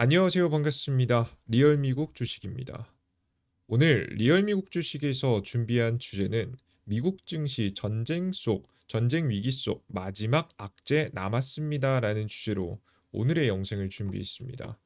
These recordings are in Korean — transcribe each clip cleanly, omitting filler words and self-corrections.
안녕하세요. 반갑습니다. 리얼 미국 주식입니다. 오늘 리얼 미국 주식에서 준비한 주제는 미국 증시 전쟁 위기 속 마지막 악재 남았습니다라는 주제로 오늘의 영상을 준비했습니다.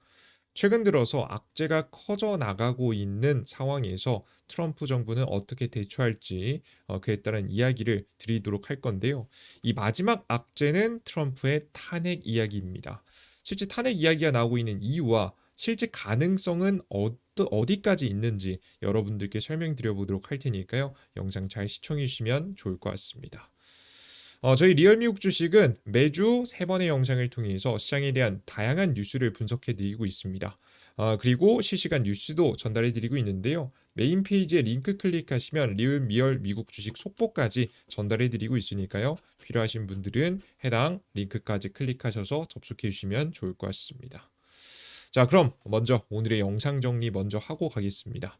최근 들어서 악재가 커져 나가고 있는 상황에서 트럼프 정부는 어떻게 대처할지 그에 따른 이야기를 드리도록 할 건데요. 이 마지막 악재는 트럼프의 탄핵 이야기입니다. 실제 탄핵 이야기가 나오고 있는 이유와 실제 가능성은 어디까지 있는지 여러분들께 설명드려 보도록 할 테니까요. 영상 잘 시청해 주시면 좋을 것 같습니다. 저희 리얼미국 주식은 매주 3번의 영상을 통해서 시장에 대한 다양한 뉴스를 분석해 드리고 있습니다. 그리고 실시간 뉴스도 전달해 드리고 있는데요. 메인 페이지에 링크 클릭하시면 리얼 미국 주식 속보까지 전달해 드리고 있으니까요. 필요하신 분들은 해당 링크까지 클릭하셔서 접속해 주시면 좋을 것 같습니다. 자, 그럼 먼저 오늘의 영상 정리 먼저 하고 가겠습니다.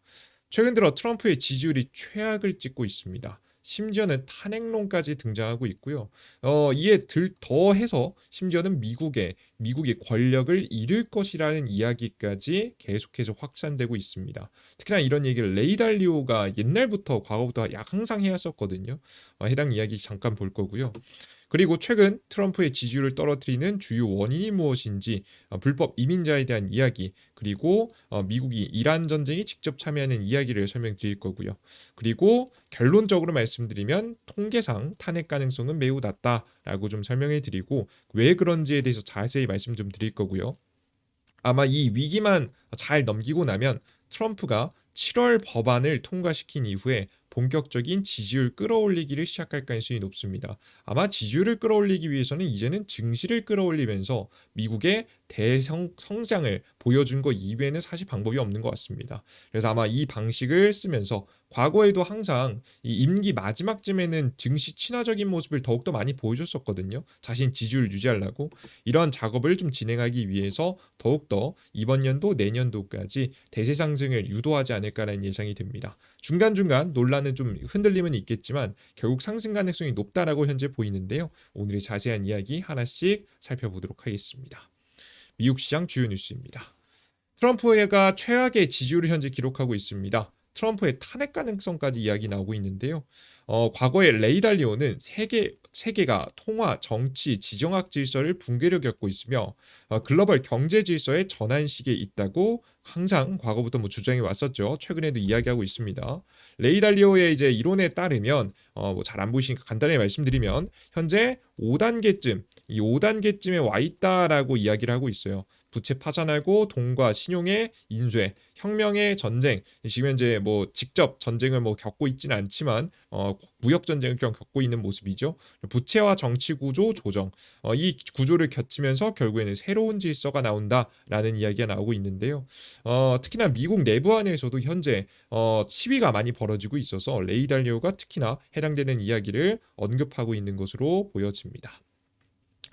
최근 들어 트럼프의 지지율이 최악을 찍고 있습니다. 심지어는 탄핵론까지 등장하고 있고요. 이에 더해서 심지어는 미국의 권력을 잃을 것이라는 이야기까지 계속해서 확산되고 있습니다. 특히나 이런 얘기를 레이 달리오가 옛날부터 과거부터 항상 해왔었거든요. 해당 이야기 잠깐 볼 거고요. 그리고 최근 트럼프의 지지율을 떨어뜨리는 주요 원인이 무엇인지, 불법 이민자에 대한 이야기, 그리고 미국이 이란 전쟁에 직접 참여하는 이야기를 설명드릴 거고요. 그리고 결론적으로 말씀드리면 통계상 탄핵 가능성은 매우 낮다라고 좀 설명해 드리고 왜 그런지에 대해서 자세히 말씀 좀 드릴 거고요. 아마 이 위기만 잘 넘기고 나면 트럼프가 7월 법안을 통과시킨 이후에 본격적인 지지율 끌어올리기를 시작할 가능성이 높습니다. 아마 지지율을 끌어올리기 위해서는 이제는 증시를 끌어올리면서 미국의 대성장을 보여준 것 이외에는 사실 방법이 없는 것 같습니다. 그래서 아마 이 방식을 쓰면서 과거에도 항상 이 임기 마지막쯤에는 증시 친화적인 모습을 더욱더 많이 보여줬었거든요. 자신 지지율 유지하려고. 이러한 작업을 좀 진행하기 위해서 더욱더 이번 연도 내년도까지 대세 상승을 유도하지 않을까라는 예상이 됩니다. 중간중간 논란은 좀 흔들림은 있겠지만 결국 상승 가능성이 높다라고 현재 보이는데요. 오늘의 자세한 이야기 하나씩 살펴보도록 하겠습니다. 미국 시장 주요 뉴스입니다. 트럼프가 최악의 지지율을 현재 기록하고 있습니다. 트럼프의 탄핵 가능성까지 이야기 나오고 있는데요. 과거에 레이 달리오는 세계가 통화, 정치, 지정학 질서를 붕괴를 겪고 있으며 글로벌 경제 질서의 전환식에 있다고 항상 과거부터 주장해 왔었죠. 최근에도 이야기하고 있습니다. 레이 달리오의 이제 이론에 따르면 잘 안 보이시니까 간단히 말씀드리면 현재 5단계쯤 이 5단계쯤에 와 있다라고 이야기를 하고 있어요. 부채 파산하고 돈과 신용의 인쇄, 혁명의 전쟁. 지금 현재 직접 전쟁을 겪고 있지는 않지만 무역 전쟁을 겪고 있는 모습이죠. 부채와 정치 구조 조정. 이 구조를 겹치면서 결국에는 새로운 질서가 나온다라는 이야기가 나오고 있는데요. 특히나 미국 내부 안에서도 현재 시위가 많이 벌어지고 있어서 레이 달리오가 특히나 해당되는 이야기를 언급하고 있는 것으로 보여집니다.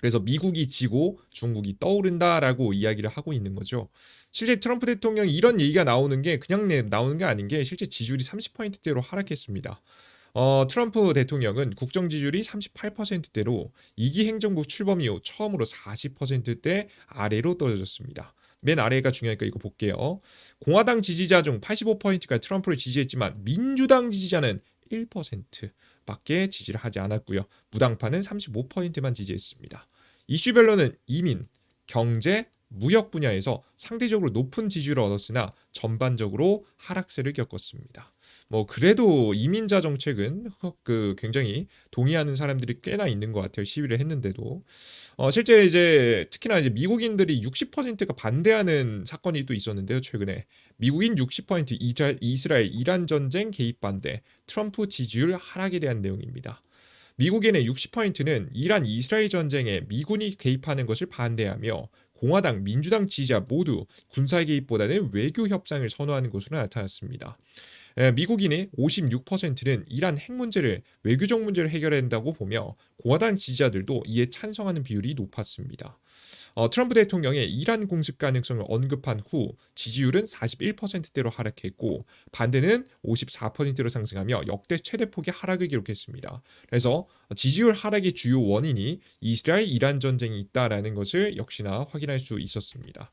그래서 미국이 지고 중국이 떠오른다라고 이야기를 하고 있는 거죠. 실제 트럼프 대통령이 이런 얘기가 나오는 게 그냥 나오는 게 아닌 게 실제 지지율이 30%대로 하락했습니다. 트럼프 대통령은 국정 지지율이 38%대로 2기 행정부 출범 이후 처음으로 40%대 아래로 떨어졌습니다. 맨 아래가 중요하니까 이거 볼게요. 공화당 지지자 중 85%가 트럼프를 지지했지만 민주당 지지자는 1%밖에 지지를 하지 않았고요. 무당파는 35%만 지지했습니다. 이슈별로는 이민, 경제, 무역 분야에서 상대적으로 높은 지지를 얻었으나 전반적으로 하락세를 겪었습니다. 그래도 이민자 정책은 굉장히 동의하는 사람들이 꽤나 있는 것 같아요. 시위를 했는데도 실제 이제 특히나 이제 미국인들이 60%가 반대하는 사건이 또 있었는데요. 최근에 미국인 60% 이스라엘 이란 전쟁 개입 반대, 트럼프 지지율 하락에 대한 내용입니다. 미국인의 60%는 이란 이스라엘 전쟁에 미군이 개입하는 것을 반대하며 공화당, 민주당 지지자 모두 군사 개입보다는 외교 협상을 선호하는 것으로 나타났습니다. 미국인의 56%는 이란 핵 문제를 외교적 문제를 해결해야 한다고 보며 공화당 지지자들도 이에 찬성하는 비율이 높았습니다. 트럼프 대통령의 이란 공습 가능성을 언급한 후 지지율은 41%대로 하락했고 반대는 54%로 상승하며 역대 최대폭의 하락을 기록했습니다. 그래서 지지율 하락의 주요 원인이 이스라엘 이란 전쟁이 있다라는 것을 역시나 확인할 수 있었습니다.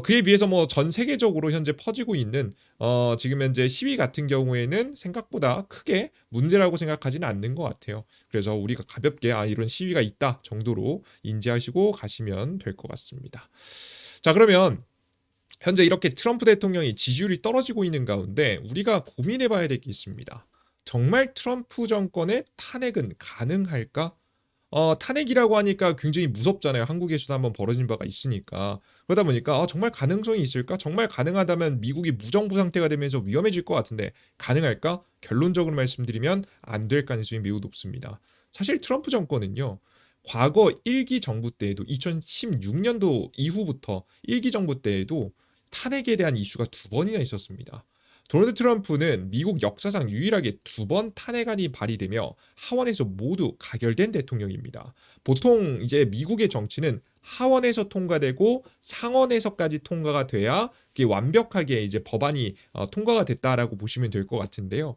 그에 비해서 뭐 전 세계적으로 현재 퍼지고 있는 지금 현재 시위 같은 경우에는 생각보다 크게 문제라고 생각하지는 않는 것 같아요. 그래서 우리가 가볍게 이런 시위가 있다 정도로 인지하시고 가시면 될 것 같습니다. 자, 그러면 현재 이렇게 트럼프 대통령이 지지율이 떨어지고 있는 가운데 우리가 고민해 봐야 될 게 있습니다. 정말 트럼프 정권의 탄핵은 가능할까? 탄핵이라고 하니까 굉장히 무섭잖아요. 한국에서도 한번 벌어진 바가 있으니까. 그러다 보니까 정말 가능성이 있을까? 정말 가능하다면 미국이 무정부 상태가 되면서 위험해질 것 같은데 가능할까? 결론적으로 말씀드리면 안 될 가능성이 매우 높습니다. 사실 트럼프 정권은요. 과거 1기 정부 때에도 2016년도 이후부터 1기 정부 때에도 탄핵에 대한 이슈가 두 번이나 있었습니다. 도널드 트럼프는 미국 역사상 유일하게 두 번 탄핵안이 발의되며 하원에서 모두 가결된 대통령입니다. 보통 이제 미국의 정치는 하원에서 통과되고 상원에서까지 통과가 돼야 그게 완벽하게 이제 법안이 통과가 됐다라고 보시면 될 것 같은데요.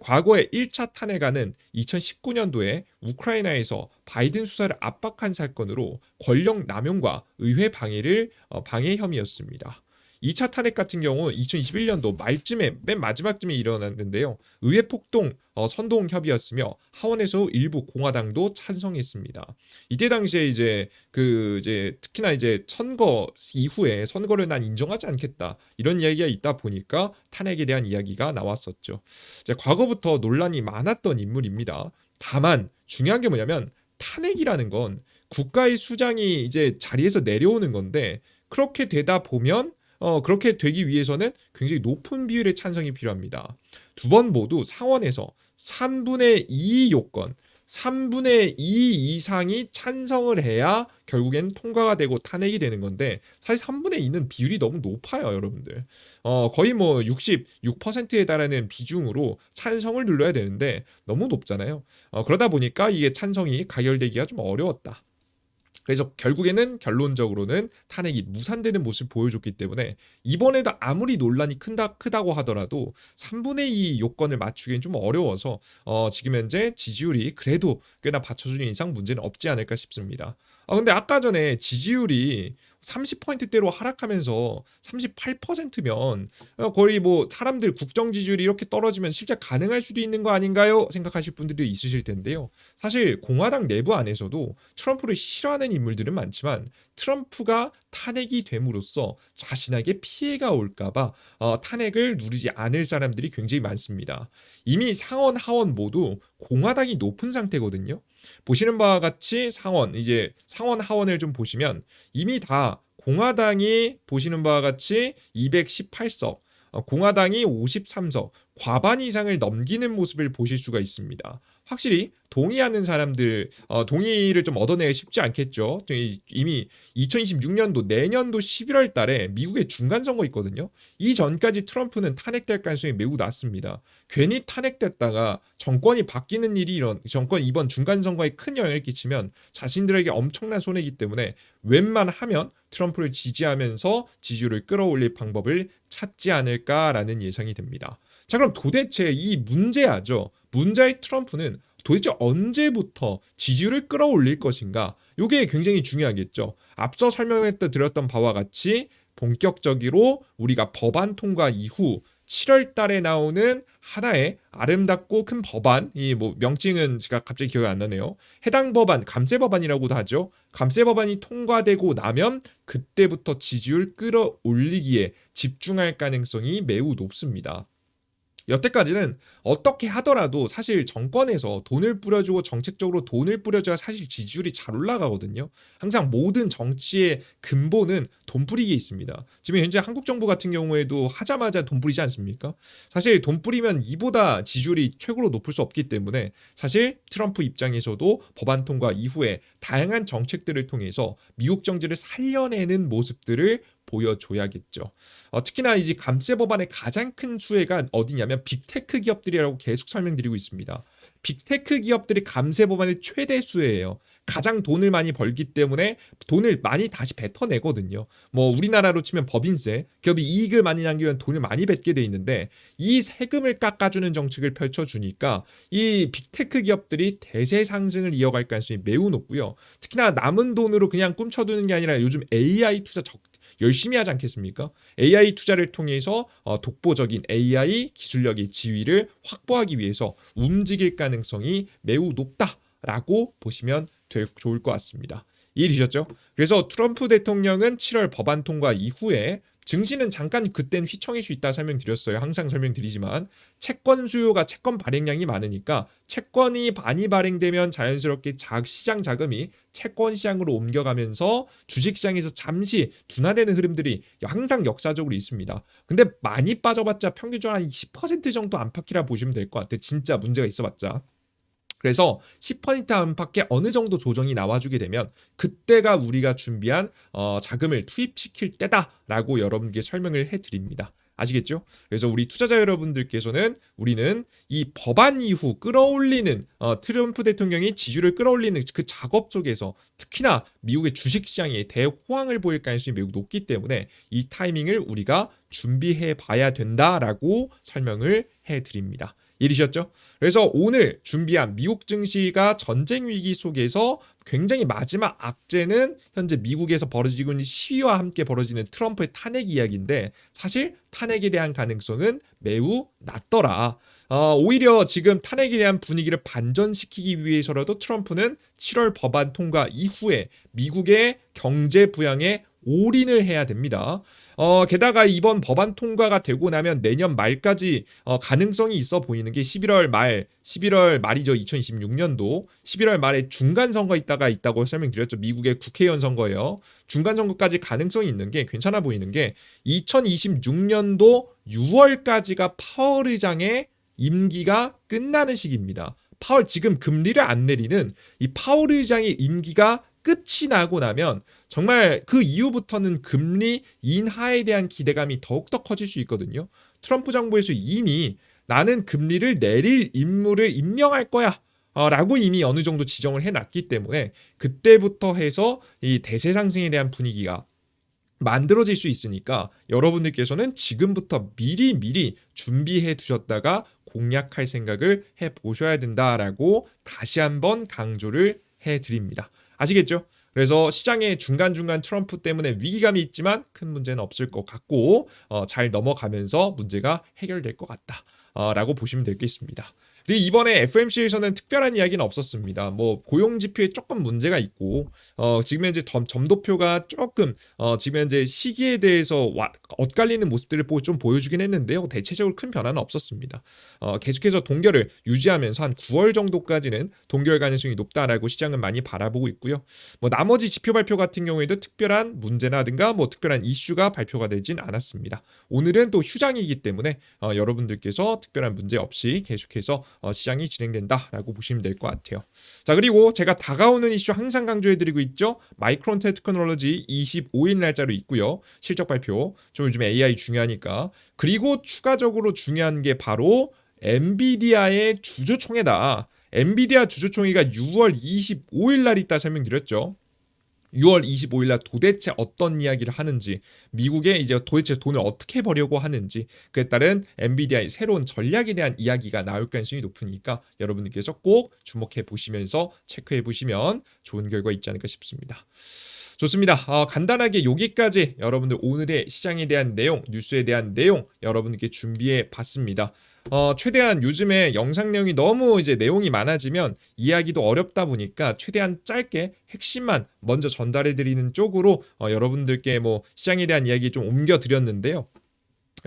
과거에 1차 탄핵안은 2019년도에 우크라이나에서 바이든 수사를 압박한 사건으로 권력 남용과 의회 방해 혐의였습니다. 2차 탄핵 같은 경우 2021년도 말쯤에 맨 마지막쯤에 일어났는데요. 의회 폭동 선동 협의였으며 하원에서 일부 공화당도 찬성했습니다. 이때 당시에 이제 특히나 이제 선거 이후에 선거를 난 인정하지 않겠다 이런 이야기가 있다 보니까 탄핵에 대한 이야기가 나왔었죠. 이제 과거부터 논란이 많았던 인물입니다. 다만 중요한 게 뭐냐면 탄핵이라는 건 국가의 수장이 이제 자리에서 내려오는 건데 그렇게 되다 보면 그렇게 되기 위해서는 굉장히 높은 비율의 찬성이 필요합니다. 두 번 모두 상원에서 3분의 2 요건, 3분의 2 이상이 찬성을 해야 결국엔 통과가 되고 탄핵이 되는 건데 사실 3분의 2는 비율이 너무 높아요, 여러분들. 거의 뭐 66%에 달하는 비중으로 찬성을 눌러야 되는데 너무 높잖아요. 그러다 보니까 이게 찬성이 가결되기가 좀 어려웠다. 그래서 결국에는 결론적으로는 탄핵이 무산되는 모습을 보여줬기 때문에 이번에도 아무리 논란이 크다고 하더라도 3분의 2 요건을 맞추기엔 좀 어려워서 지금 현재 지지율이 그래도 꽤나 받쳐주는 이상 문제는 없지 않을까 싶습니다. 근데 아까 전에 지지율이 30%대로 하락하면서 38%면 거의 뭐 사람들 국정 지지율이 이렇게 떨어지면 실제 가능할 수도 있는 거 아닌가요? 생각하실 분들도 있으실 텐데요. 사실 공화당 내부 안에서도 트럼프를 싫어하는 인물들은 많지만 트럼프가 탄핵이 됨으로써 자신에게 피해가 올까봐 탄핵을 누리지 않을 사람들이 굉장히 많습니다. 이미 상원 하원 모두 공화당이 높은 상태거든요. 보시는 바와 같이 상원 하원을 좀 보시면 이미 다 공화당이 보시는 바와 같이 218석, 공화당이 53석, 과반 이상을 넘기는 모습을 보실 수가 있습니다. 확실히 동의하는 사람들 동의를 좀 얻어내기 쉽지 않겠죠. 이미 2026년도 내년도 11월 달에 미국의 중간 선거 있거든요. 이 전까지 트럼프는 탄핵될 가능성이 매우 낮습니다. 괜히 탄핵됐다가 정권이 바뀌는 일이 정권 이번 중간 선거에 큰 영향을 끼치면 자신들에게 엄청난 손해이기 때문에 웬만하면 트럼프를 지지하면서 지지율을 끌어올릴 방법을 찾지 않을까라는 예상이 됩니다. 자, 그럼 도대체 이 문제아죠. 문제의 트럼프는 도대체 언제부터 지지율을 끌어올릴 것인가? 이게 굉장히 중요하겠죠. 앞서 드렸던 바와 같이 본격적으로 우리가 법안 통과 이후 7월 달에 나오는 하나의 아름답고 큰 법안, 이 뭐 명칭은 제가 갑자기 기억이 안 나네요. 해당 법안, 감세 법안이라고도 하죠. 감세 법안이 통과되고 나면 그때부터 지지율 끌어올리기에 집중할 가능성이 매우 높습니다. 여태까지는 어떻게 하더라도 사실 정권에서 돈을 뿌려주고 정책적으로 돈을 뿌려줘야 사실 지지율이 잘 올라가거든요. 항상 모든 정치의 근본은 돈 뿌리기에 있습니다. 지금 현재 한국 정부 같은 경우에도 하자마자 돈 뿌리지 않습니까? 사실 돈 뿌리면 이보다 지지율이 최고로 높을 수 없기 때문에 사실 트럼프 입장에서도 법안 통과 이후에 다양한 정책들을 통해서 미국 정치를 살려내는 모습들을 보여줘야겠죠. 특히나 이제 감세 법안의 가장 큰 수혜가 어디냐면 빅테크 기업들이라고 계속 설명드리고 있습니다. 빅테크 기업들이 감세 법안의 최대 수혜예요. 가장 돈을 많이 벌기 때문에 돈을 많이 다시 뱉어내거든요. 뭐 우리나라로 치면 법인세, 기업이 이익을 많이 남기면 돈을 많이 뱉게 돼 있는데 이 세금을 깎아주는 정책을 펼쳐주니까 이 빅테크 기업들이 대세 상승을 이어갈 가능성이 매우 높고요. 특히나 남은 돈으로 그냥 꿈쳐두는 게 아니라 요즘 AI 투자 열심히 하지 않겠습니까? AI 투자를 통해서 독보적인 AI 기술력의 지위를 확보하기 위해서 움직일 가능성이 매우 높다라고 보시면 좋을 것 같습니다. 이해되셨죠? 그래서 트럼프 대통령은 7월 법안 통과 이후에 증시는 잠깐 그땐 휘청일 수 있다 설명드렸어요. 항상 설명드리지만 채권 수요가 채권 발행량이 많으니까 채권이 많이 발행되면 자연스럽게 시장 자금이 채권 시장으로 옮겨가면서 주식 시장에서 잠시 둔화되는 흐름들이 항상 역사적으로 있습니다. 근데 많이 빠져봤자 평균적으로 한 10% 정도 안팎이라 보시면 될 것 같아요. 진짜 문제가 있어봤자. 그래서 10% 안팎의 어느 정도 조정이 나와주게 되면 그때가 우리가 준비한 자금을 투입시킬 때다라고 여러분께 설명을 해드립니다. 아시겠죠? 그래서 우리 투자자 여러분들께서는 우리는 이 법안 이후 끌어올리는 트럼프 대통령이 지지율을 끌어올리는 그 작업 속에서 특히나 미국의 주식시장에 대호황을 보일 가능성이 매우 높기 때문에 이 타이밍을 우리가 준비해 봐야 된다라고 설명을 해드립니다. 이해되셨죠? 그래서 오늘 준비한 미국 증시가 전쟁 위기 속에서 굉장히 마지막 악재는 현재 미국에서 벌어지고 있는 시위와 함께 벌어지는 트럼프의 탄핵 이야기인데 사실 탄핵에 대한 가능성은 매우 낮더라. 오히려 지금 탄핵에 대한 분위기를 반전시키기 위해서라도 트럼프는 7월 법안 통과 이후에 미국의 경제 부양에 올인을 해야 됩니다. 게다가 이번 법안 통과가 되고 나면 내년 말까지 가능성이 있어 보이는 게 11월 말이죠. 2026년도 11월 말에 중간 선거 있다고 설명드렸죠. 미국의 국회의원 선거예요. 중간 선거까지 가능성이 있는 게 괜찮아 보이는 게 2026년도 6월까지가 파월 의장의 임기가 끝나는 시기입니다. 파월 지금 금리를 안 내리는 이 파월 의장의 임기가 끝이 나고 나면 정말 그 이후부터는 금리 인하에 대한 기대감이 더욱더 커질 수 있거든요. 트럼프 정부에서 이미 나는 금리를 내릴 인물을 임명할 거야 라고 이미 어느 정도 지정을 해놨기 때문에 그때부터 해서 이 대세 상승에 대한 분위기가 만들어질 수 있으니까 여러분들께서는 지금부터 미리 준비해 두셨다가 공략할 생각을 해 보셔야 된다라고 다시 한번 강조를 해 드립니다. 아시겠죠? 그래서 시장의 중간중간 트럼프 때문에 위기감이 있지만 큰 문제는 없을 것 같고 잘 넘어가면서 문제가 해결될 것 같다 라고 보시면 되겠습니다. 그리고 이번에 FMC에서는 특별한 이야기는 없었습니다. 뭐 고용 지표에 조금 문제가 있고 지금 현재 점도표가 조금 지금 현재 시기에 대해서 엇갈리는 모습들을 좀 보여주긴 했는데요. 대체적으로 큰 변화는 없었습니다. 계속해서 동결을 유지하면서 한 9월 정도까지는 동결 가능성이 높다라고 시장은 많이 바라보고 있고요. 뭐 나머지 지표 발표 같은 경우에도 특별한 문제라든가 뭐 특별한 이슈가 발표가 되진 않았습니다. 오늘은 또 휴장이기 때문에 여러분들께서 특별한 문제 없이 계속해서 시장이 진행된다라고 보시면 될 것 같아요. 자, 그리고 제가 다가오는 이슈 항상 강조해드리고 있죠. 마이크론 테크놀로지 25일 날짜로 있고요. 실적 발표. 좀 요즘 AI 중요하니까. 그리고 추가적으로 중요한 게 바로 엔비디아의 주주총회다. 엔비디아 주주총회가 6월 25일 날 있다 설명드렸죠. 6월 25일 날 도대체 어떤 이야기를 하는지, 미국에 이제 도대체 돈을 어떻게 벌려고 하는지, 그에 따른 엔비디아의 새로운 전략에 대한 이야기가 나올 가능성이 높으니까 여러분들께서 꼭 주목해 보시면서 체크해 보시면 좋은 결과 있지 않을까 싶습니다. 좋습니다. 간단하게 여기까지 여러분들 오늘의 시장에 대한 내용, 뉴스에 대한 내용 여러분들께 준비해 봤습니다. 최대한 요즘에 영상 내용이 너무 이제 내용이 많아지면 이야기도 어렵다 보니까 최대한 짧게 핵심만 먼저 전달해 드리는 쪽으로 여러분들께 뭐 시장에 대한 이야기 좀 옮겨 드렸는데요.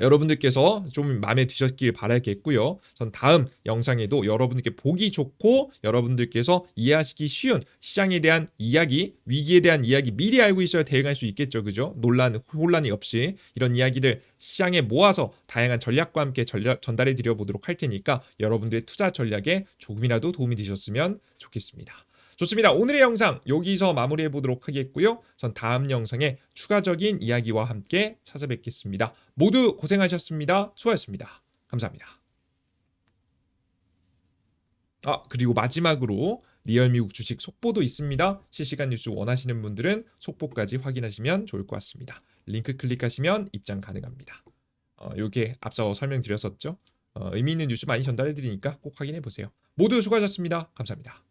여러분들께서 좀 마음에 드셨길 바라겠고요. 전 다음 영상에도 여러분들께 보기 좋고 여러분들께서 이해하시기 쉬운 시장에 대한 이야기, 위기에 대한 이야기 미리 알고 있어야 대응할 수 있겠죠. 그죠? 혼란이 없이 이런 이야기들 시장에 모아서 다양한 전략과 함께 전달해 드려 보도록 할 테니까 여러분들의 투자 전략에 조금이라도 도움이 되셨으면 좋겠습니다. 좋습니다. 오늘의 영상 여기서 마무리해 보도록 하겠고요. 전 다음 영상에 추가적인 이야기와 함께 찾아뵙겠습니다. 모두 고생하셨습니다. 수고하셨습니다. 감사합니다. 그리고 마지막으로 리얼미국 주식 속보도 있습니다. 실시간 뉴스 원하시는 분들은 속보까지 확인하시면 좋을 것 같습니다. 링크 클릭하시면 입장 가능합니다. 이렇게 앞서 설명드렸었죠. 의미 있는 뉴스 많이 전달해 드리니까 꼭 확인해 보세요. 모두 수고하셨습니다. 감사합니다.